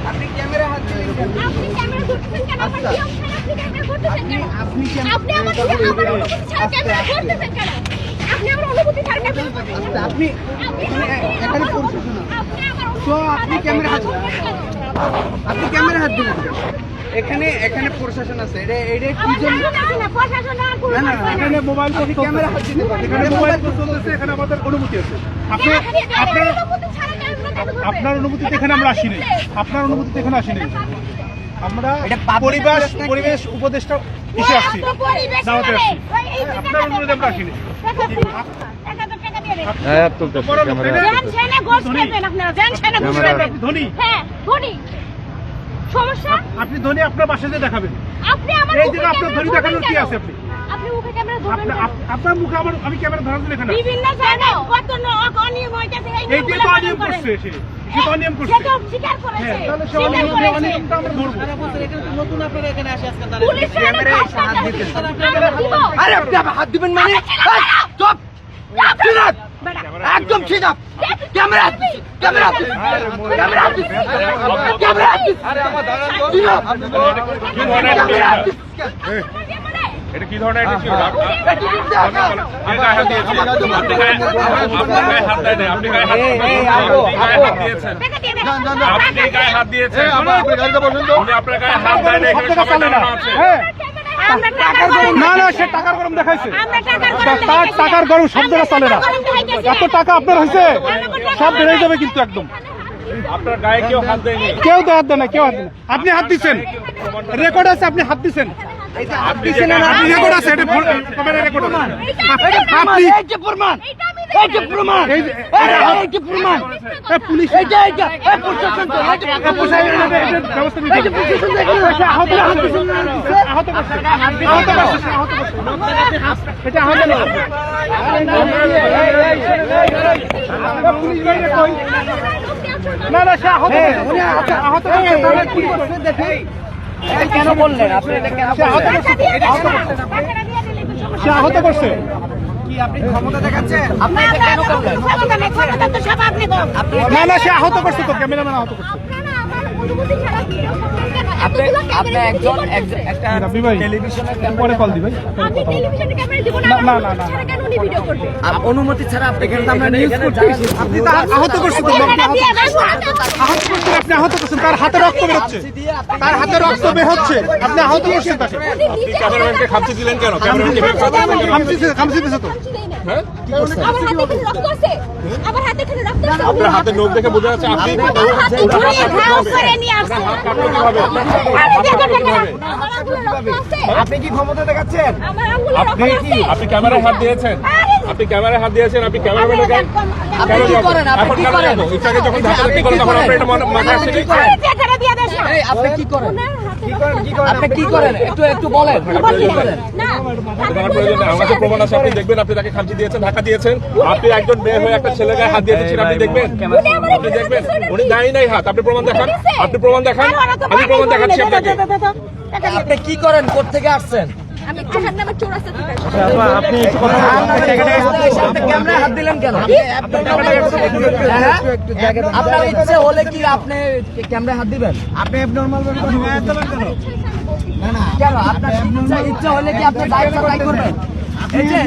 আপনি ক্যামেরা হাত দিলেন কেন? আপনি ক্যামেরা ধরতেছেন কেন? আমার আচ্ছা। নিয়ম ছাড়া আপনি ক্যামেরা ধরতেছেন কেন? আপনি কেন- আপনি আমার অনুমতি ছাড়া ক্যামেরা ধরতেছেন কেন? আপনি আমার অনুমতি ছাড়া ক্যামেরা ধরতেছেন কেন? আপনি এখানে করছেন না। তো আপনি ক্যামেরা হাত আপনি ক্যামেরা হাত দিলেন কেন? এখানে প্রশাসন আছে। এটা কি জন্য? না না না, এখানে মোবাইল ফোন ক্যামেরা হাত দিতে পারেন। এখানে মোবাইল ফোন চলতেছে, এখানে আমাদের অনুমতি আছে। আপনার অনুমতিতে এখানে আমরা আসিনি। আপনার অনুমতিতে এখানে আসিনি। আমরা পরিবেশ উপদেষ্টা এসে আসছি, দাওয়াতে আসছি। আপনার অনুরোধে আমরা আসিনি। আপনি ধনী আপনার বাসায় যে দেখাবেন। এই জায়গায় আপনার ধনী দেখানোর কি আছে? আপনি আপনার মুখে আমি ক্যামেরা ধরার জন্য এখানে বিভিন্ন জায়গায় কত অনিয়ম হইতেছে, এই যে তো অনিয়ম করছে সে তো অনিয়ম করছে। সে তো স্বীকার করেছে। তাহলে সে অনিয়মটা আমরা ধরবো। নতুন আপনারা এখানে আসে আজকে তারা ক্যামেরায় হাত দিতেন। আরে আপনি হাত দিবেন মানে চুপ একদম ঠিক up camera camera camera camera আরে আমার দাঁড়ান তো এটা কি ধরনের অ্যাটিটিউড? আপনি গায়ে হাত দিয়েছেন, আপনি গায়ে হাত দিয়েছেন, আপনি গায়ে হাত দিয়েছেন, উনি আপনার গায়ে হাত দেয় না, এখানে সবাই দাঁড়ানো আছে। না না, সে টাকার গরম দেখাইছে। তার টাকার গরম শব্দটা চলে না। এত টাকা আপনার হয়েছে, সব বেড়ে যাবে কিন্তু একদম। আপনার গায়ে কেউ হাত দেয়নি, কেউ তো হাত দেয় না, কেউ হাত দেয় না। আপনি হাত দিচ্ছেন, রেকর্ড আছে, আপনি হাত দিচ্ছেন। আপনি রেকর্ড আছে, এটা ক্যামেরা রেকর্ড আছে। আপনি এই যে প্রমাণ, এই যে প্রমাণ, এই যে প্রমাণ, পুলিশ এই যে এই প্রশাসন তো এই যে ব্যবস্থা নিতে, এই যে প্রশাসন দেখে আহত দিচ্ছেন, আহত করছে, আহত করছে, আহত করছে, এটা আহত না। পুলিশ বাইরে কই? না না, সে আহত করছে, উনি আহত করছে, তাহলে কি করছে দেখেই। কেন বললেন আপনি? এটা কেন সে আহত করছে? কি আপনি ক্ষমতা দেখাচ্ছেন? আপনি এটা কেন করলেন? না না, সে আহত করছে তো, ক্যামেরাম্যান আহত করছে। আপনি একজন একটা টেলিভিশনের পরে কল দিবেন। না না না, অনুমতি ছাড়া আপনি এখানে আমরা নিউজ করতেছি। আপনি তো আহত করছেন তো, আহত করছেন, আপনি আহত করছেন, তার হাতে রক্ত বের হচ্ছে, তার হাতে রক্ত বের হচ্ছে, আপনি আহত করছেন তাকে। আপনি ক্যামেরাম্যানকে খামচি দিলেন কেন? খামচি দিছে তো। আপনার হাতে নখ দেখে বোঝা যাচ্ছে আপনি আপনি কি ক্ষমতা দেখাচ্ছেন? আপনি ক্যামেরায় হাত দিয়েছেন, আপনি ক্যামেরায় হাত দিয়েছেন, আপনি ক্যামেরাম্যানের গায়ে এখন কেন যাবো? ইচ্ছাকে যখন ধাক্কাধাক্কি করেন তখন আপনি এটা মাথায় আসছে। আপনি কি করেন? আপনি কি করেন একটু বলেন। আমার প্রয়োজন নেই, আমার কাছে প্রমাণ আছে, আপনি দেখবেন। আপনি তাকে খামচি দিয়েছেন, ধাক্কা দিয়েছেন, আপনি একজন মেয়ে হয়ে একটা ছেলে গায়ে হাত দিয়েছেন, আপনি দেখবেন, আপনি দেখবেন। উনি দেয় নাই হাত, আপনি প্রমাণ দেখান, আপনি প্রমাণ দেখান, আমি প্রমাণ দেখাচ্ছি আপনাকে। আপনি কি করেন? কোত্থেকে আসছেন? আপনি ক্যামেরায় হাত দিলেন কেন? আপনার ইচ্ছে হলে কি আপনি ক্যামেরায় হাত দিবেন? আপনি নরমাল কেন? আপনার ইচ্ছা হলে কি আপনি দায়িত্ব করবেন? এই যে